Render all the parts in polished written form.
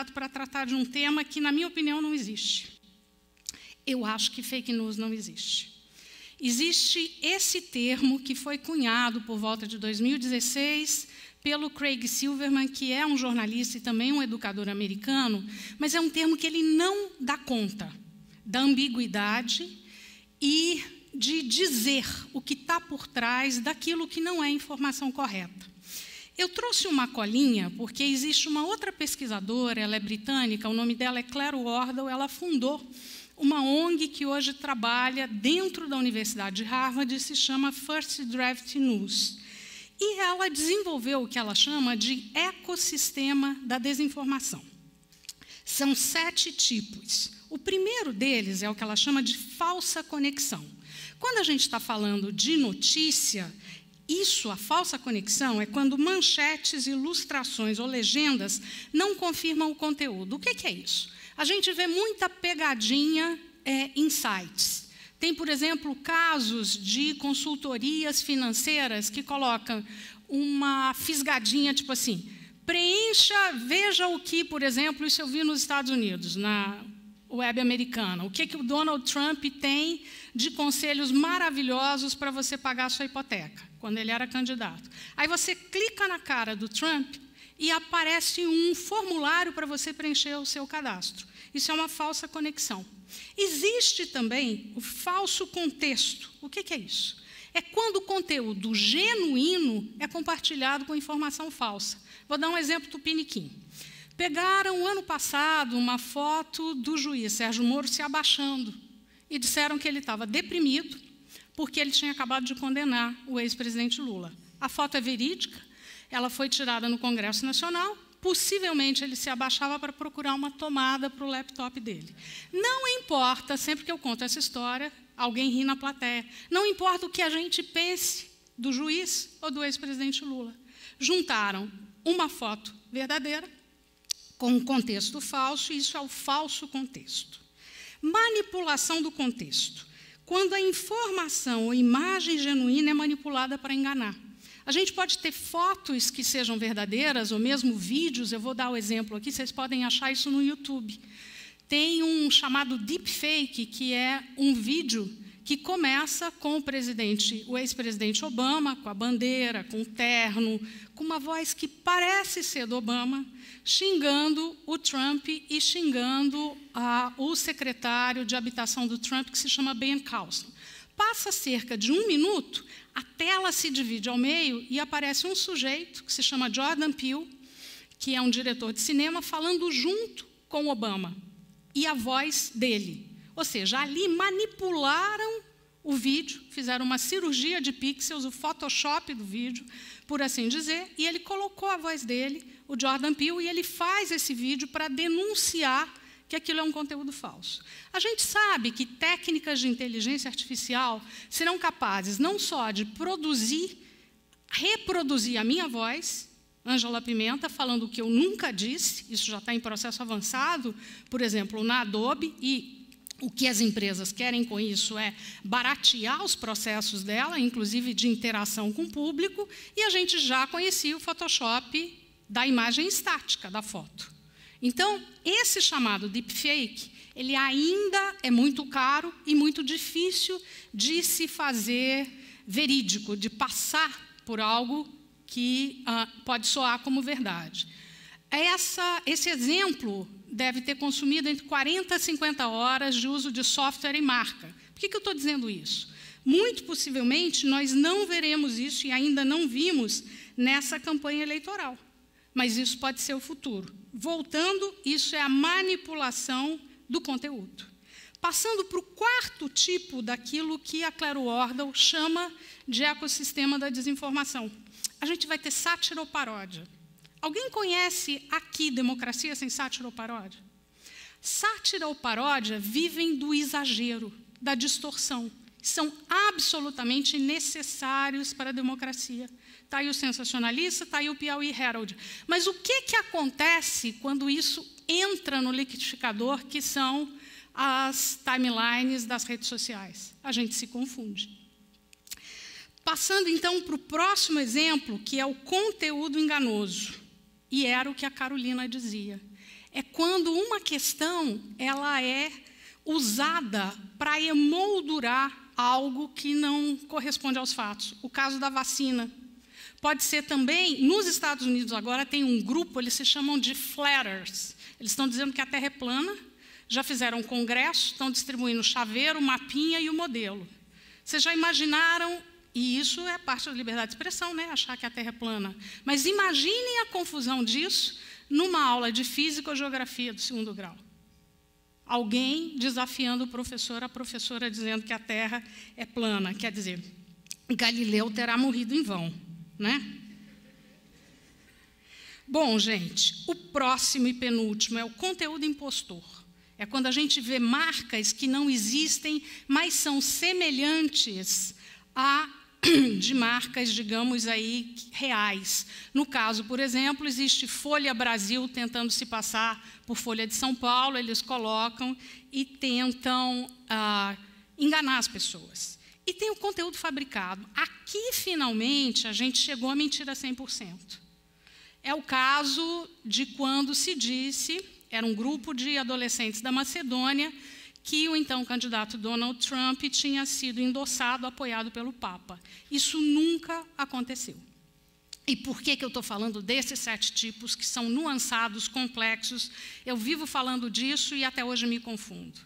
convidado para tratar de um tema que, na minha opinião, não existe. Eu acho que fake news não existe. Existe esse termo que foi cunhado por volta de 2016 pelo Craig Silverman, que é um jornalista e também um educador americano, mas é um termo que ele não dá conta da ambiguidade e de dizer o que está por trás daquilo que não é informação correta. Eu trouxe uma colinha porque existe uma outra pesquisadora, ela é britânica, o nome dela é Claire Wardle, ela fundou uma ONG que hoje trabalha dentro da Universidade de Harvard e se chama First Draft News. E ela desenvolveu o que ela chama de ecossistema da desinformação. São 7 tipos. O primeiro deles é o que ela chama de falsa conexão. Quando a gente está falando de notícia, a falsa conexão, é quando manchetes, ilustrações ou legendas não confirmam o conteúdo. O que é isso? A gente vê muita pegadinha em sites. Tem, por exemplo, casos de consultorias financeiras que colocam uma fisgadinha, tipo assim, preencha, veja o que, por exemplo, isso eu vi nos Estados Unidos, na web americana, o que o Donald Trump tem de conselhos maravilhosos para você pagar a sua hipoteca, quando ele era candidato. Aí você clica na cara do Trump e aparece um formulário para você preencher o seu cadastro. Isso é uma falsa conexão. Existe também o falso contexto. O que é isso? É quando o conteúdo genuíno é compartilhado com informação falsa. Vou dar um exemplo tupiniquim. Pegaram, ano passado, uma foto do juiz Sérgio Moro se abaixando e disseram que ele estava deprimido porque ele tinha acabado de condenar o ex-presidente Lula. A foto é verídica, ela foi tirada no Congresso Nacional, possivelmente ele se abaixava para procurar uma tomada para o laptop dele. Não importa, sempre que eu conto essa história, alguém ri na plateia. Não importa o que a gente pense do juiz ou do ex-presidente Lula. Juntaram uma foto verdadeira com um contexto falso, e isso é o falso contexto. Manipulação do contexto. Quando a informação ou imagem genuína é manipulada para enganar. A gente pode ter fotos que sejam verdadeiras, ou mesmo vídeos, eu vou dar o exemplo aqui, vocês podem achar isso no YouTube. Tem um chamado deepfake, que é um vídeo que começa com o ex-presidente Obama, com a bandeira, com o terno, com uma voz que parece ser do Obama, xingando o Trump e xingando o secretário de habitação do Trump, que se chama Ben Carson. Passa cerca de 1 minuto, a tela se divide ao meio e aparece um sujeito, que se chama Jordan Peele, que é um diretor de cinema, falando junto com Obama, e a voz dele. Ou seja, ali manipularam o vídeo, fizeram uma cirurgia de pixels, o Photoshop do vídeo, por assim dizer, e ele colocou a voz dele, o Jordan Peele, e ele faz esse vídeo para denunciar que aquilo é um conteúdo falso. A gente sabe que técnicas de inteligência artificial serão capazes não só de reproduzir a minha voz, Ângela Pimenta, falando o que eu nunca disse, isso já está em processo avançado, por exemplo, na Adobe, e o que as empresas querem com isso é baratear os processos dela, inclusive de interação com o público, e a gente já conhecia o Photoshop da imagem estática da foto. Então, esse chamado deepfake, ele ainda é muito caro e muito difícil de se fazer verídico, de passar por algo que pode soar como verdade. Esse exemplo deve ter consumido entre 40 a 50 horas de uso de software e marca. Por que eu estou dizendo isso? Muito possivelmente, nós não veremos isso, e ainda não vimos, nessa campanha eleitoral. Mas isso pode ser o futuro. Voltando, isso é a manipulação do conteúdo. Passando para o 4º tipo daquilo que a Claire Wardle chama de ecossistema da desinformação. A gente vai ter sátira ou paródia. Alguém conhece aqui democracia sem sátira ou paródia? Sátira ou paródia vivem do exagero, da distorção. São absolutamente necessários para a democracia. Está aí o sensacionalista, está aí o Piauí Herald. Mas o que acontece quando isso entra no liquidificador, que são as timelines das redes sociais? A gente se confunde. Passando, então, para o próximo exemplo, que é o conteúdo enganoso. E era o que a Carolina dizia. é quando uma questão ela é usada para emoldurar algo que não corresponde aos fatos. O caso da vacina. Pode ser também, nos Estados Unidos agora tem um grupo, eles se chamam de flatters. Eles estão dizendo que a Terra é plana, já fizeram um congresso, estão distribuindo o chaveiro, o mapinha e o modelo. Vocês já imaginaram, e isso é parte da liberdade de expressão, né, achar que a Terra é plana. Mas imaginem a confusão disso numa aula de física ou geografia do 2º grau. Alguém desafiando o professor, a professora dizendo que a Terra é plana. Quer dizer, Galileu terá morrido em vão, né? Bom, gente, o próximo e penúltimo é o conteúdo impostor. É quando a gente vê marcas que não existem, mas são semelhantes de marcas, digamos aí, reais. No caso, por exemplo, existe Folha Brasil tentando se passar por Folha de São Paulo, eles colocam e tentam enganar as pessoas. E tem o conteúdo fabricado. Aqui, finalmente, a gente chegou à mentira 100%. É o caso de quando se disse, era um grupo de adolescentes da Macedônia, que o então candidato Donald Trump tinha sido endossado, apoiado pelo Papa. Isso nunca aconteceu. E por que eu estou falando desses 7 tipos, que são nuançados, complexos? Eu vivo falando disso e até hoje me confundo.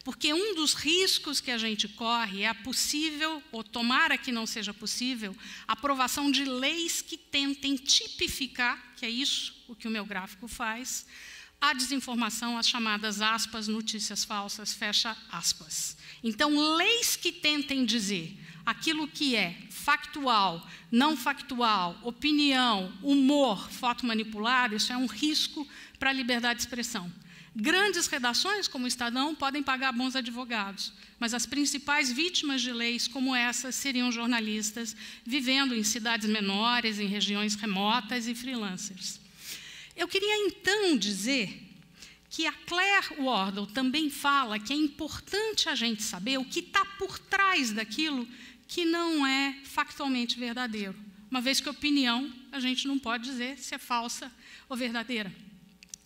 Porque um dos riscos que a gente corre é a possível, ou tomara que não seja possível, aprovação de leis que tentem tipificar, que é isso o que o meu gráfico faz, a desinformação, as chamadas aspas, notícias falsas, fecha aspas. Então, leis que tentem dizer aquilo que é factual, não factual, opinião, humor, foto manipulada, isso é um risco para a liberdade de expressão. Grandes redações, como o Estadão, podem pagar bons advogados, mas as principais vítimas de leis como essa seriam jornalistas vivendo em cidades menores, em regiões remotas e freelancers. Eu queria, então, dizer que a Claire Wardle também fala que é importante a gente saber o que está por trás daquilo que não é factualmente verdadeiro, uma vez que opinião a gente não pode dizer se é falsa ou verdadeira.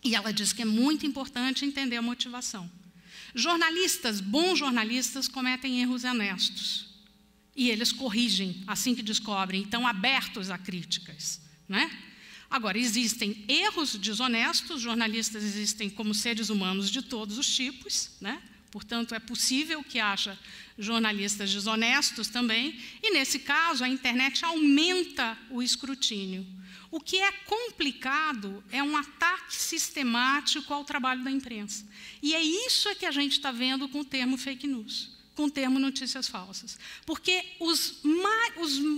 E ela diz que é muito importante entender a motivação. Jornalistas, bons jornalistas, cometem erros honestos. E eles corrigem assim que descobrem, estão abertos a críticas, né? Agora, existem erros desonestos, jornalistas existem como seres humanos de todos os tipos, né? Portanto, é possível que haja jornalistas desonestos também, e, nesse caso, a internet aumenta o escrutínio. O que é complicado é um ataque sistemático ao trabalho da imprensa. E é isso que a gente está vendo com o termo fake news, com o termo notícias falsas. Porque os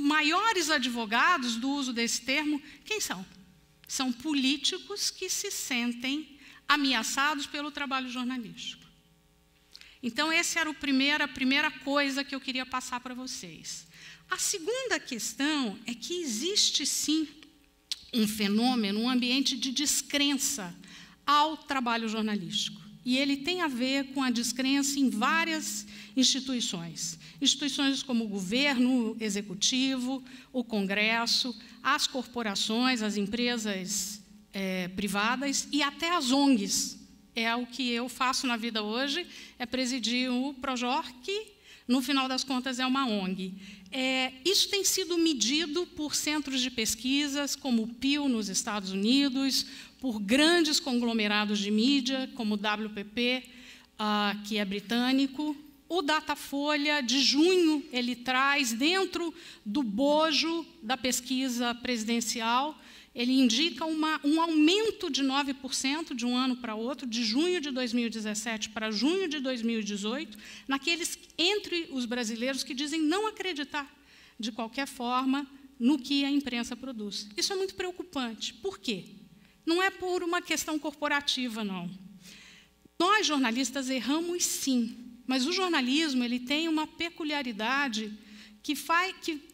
maiores advogados do uso desse termo, quem são? São políticos que se sentem ameaçados pelo trabalho jornalístico. Então, essa era a primeira coisa que eu queria passar para vocês. A segunda questão é que existe, sim, um fenômeno, um ambiente de descrença ao trabalho jornalístico. E ele tem a ver com a descrença em várias instituições. Instituições como o governo executivo, o Congresso, as corporações, as empresas privadas e até as ONGs. É o que eu faço na vida hoje, é presidir o Projor, que, no final das contas, é uma ONG. Isso tem sido medido por centros de pesquisas, como o Pew, nos Estados Unidos, por grandes conglomerados de mídia, como o WPP, que é britânico. O Datafolha, de junho, ele traz, dentro do bojo da pesquisa presidencial, ele indica um aumento de 9% de um ano para outro, de junho de 2017 para junho de 2018, naqueles entre os brasileiros que dizem não acreditar, de qualquer forma, no que a imprensa produz. Isso é muito preocupante. Por quê? Não é por uma questão corporativa, não. Nós, jornalistas, erramos sim, mas o jornalismo ele tem uma peculiaridade que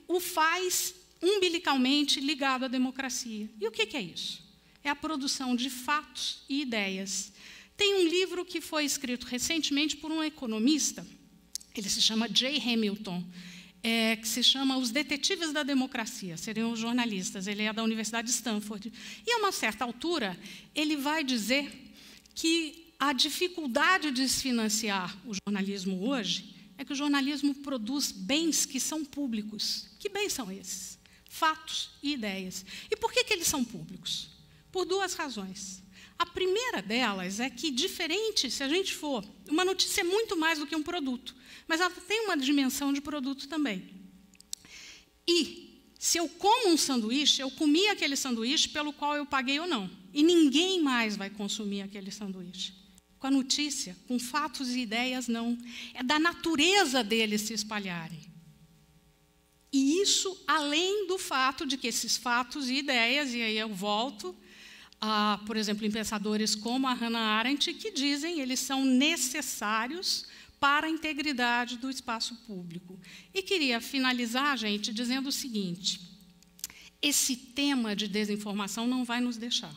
o faz umbilicalmente ligado à democracia. E o que é isso? É a produção de fatos e ideias. Tem um livro que foi escrito recentemente por um economista, ele se chama Jay Hamilton, que se chama Os Detetives da Democracia, seriam os jornalistas, ele é da Universidade de Stanford. E, a uma certa altura, ele vai dizer que a dificuldade de se financiar o jornalismo hoje é que o jornalismo produz bens que são públicos. Que bens são esses? Fatos e ideias. E por que eles são públicos? Por duas razões. A primeira delas é que, diferente, se a gente for... Uma notícia é muito mais do que um produto, mas ela tem uma dimensão de produto também. E, se eu como um sanduíche, eu comi aquele sanduíche pelo qual eu paguei ou não. E ninguém mais vai consumir aquele sanduíche. Com a notícia, com fatos e ideias, não. É da natureza deles se espalharem. E isso, além do fato de que esses fatos e ideias, e aí eu volto... por exemplo, em pensadores como a Hannah Arendt, que dizem eles são necessários para a integridade do espaço público. E queria finalizar, gente, dizendo o seguinte: esse tema de desinformação não vai nos deixar,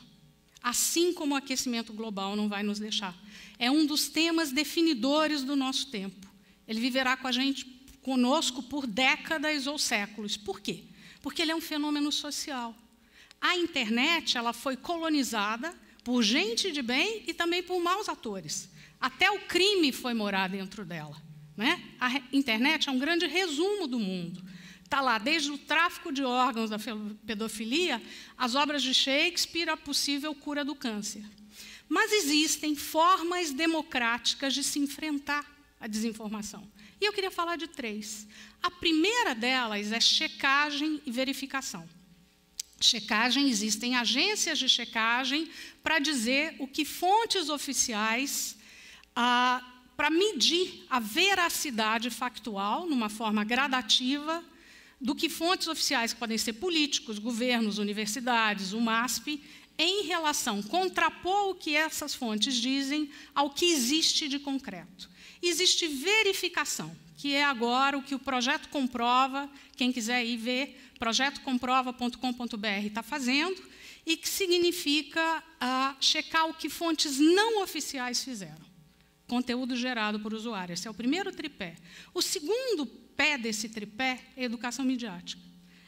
assim como o aquecimento global não vai nos deixar. É um dos temas definidores do nosso tempo. Ele viverá com a gente, conosco por décadas ou séculos. Por quê? Porque ele é um fenômeno social. A internet ela foi colonizada por gente de bem e também por maus atores. Até o crime foi morar dentro dela, né? A internet é um grande resumo do mundo. Está lá, desde o tráfico de órgãos da pedofilia, as obras de Shakespeare, a possível cura do câncer. Mas existem formas democráticas de se enfrentar a desinformação. E eu queria falar de 3. A primeira delas é checagem e verificação. Checagem, existem agências de checagem para dizer o que fontes oficiais, para medir a veracidade factual, numa forma gradativa, do que fontes oficiais, que podem ser políticos, governos, universidades, o MASP, em relação, contrapor o que essas fontes dizem ao que existe de concreto. Existe verificação, que é agora o que o Projeto Comprova, quem quiser ir ver, projetocomprova.com.br está fazendo, e que significa checar o que fontes não oficiais fizeram. Conteúdo gerado por usuário. Esse é o primeiro tripé. O segundo pé desse tripé é educação midiática.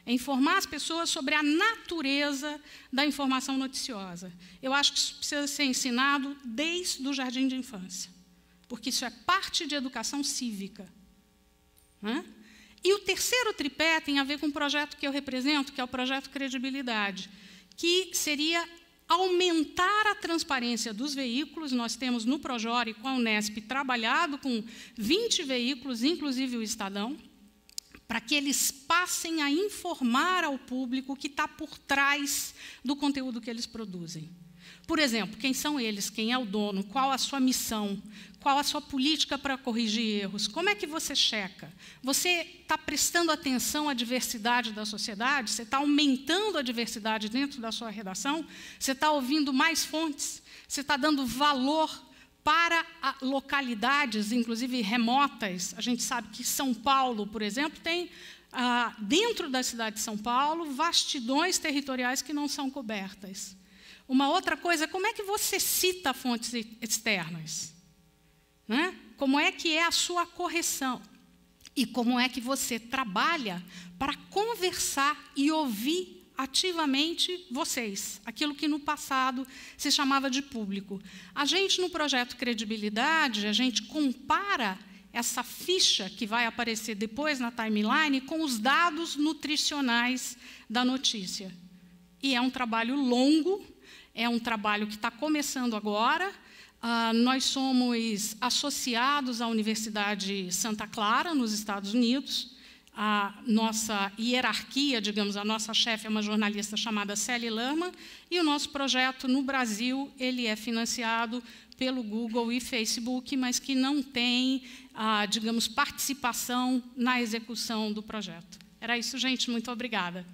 É informar as pessoas sobre a natureza da informação noticiosa. Eu acho que isso precisa ser ensinado desde o jardim de infância, porque isso é parte de educação cívica. Né? E o terceiro tripé tem a ver com o projeto que eu represento, que é o projeto Credibilidade, que seria aumentar a transparência dos veículos. Nós temos no Projore, com a Unesp, trabalhado com 20 veículos, inclusive o Estadão, para que eles passem a informar ao público o que está por trás do conteúdo que eles produzem. Por exemplo, quem são eles, quem é o dono, qual a sua missão, qual a sua política para corrigir erros, como é que você checa? Você está prestando atenção à diversidade da sociedade? Você está aumentando a diversidade dentro da sua redação? Você está ouvindo mais fontes? Você está dando valor para localidades, inclusive remotas? A gente sabe que São Paulo, por exemplo, tem, dentro da cidade de São Paulo, vastidões territoriais que não são cobertas. Uma outra coisa, como é que você cita fontes externas? Né? Como é que é a sua correção? E como é que você trabalha para conversar e ouvir ativamente vocês, aquilo que no passado se chamava de público. A gente, no projeto Credibilidade, a gente compara essa ficha que vai aparecer depois na timeline com os dados nutricionais da notícia. E é um trabalho longo, é um trabalho que está começando agora. Nós somos associados à Universidade Santa Clara, nos Estados Unidos. A nossa hierarquia, digamos, a nossa chefe é uma jornalista chamada Célia Lama, e o nosso projeto no Brasil ele é financiado pelo Google e Facebook, mas que não tem, digamos, participação na execução do projeto. Era isso, gente. Muito obrigada.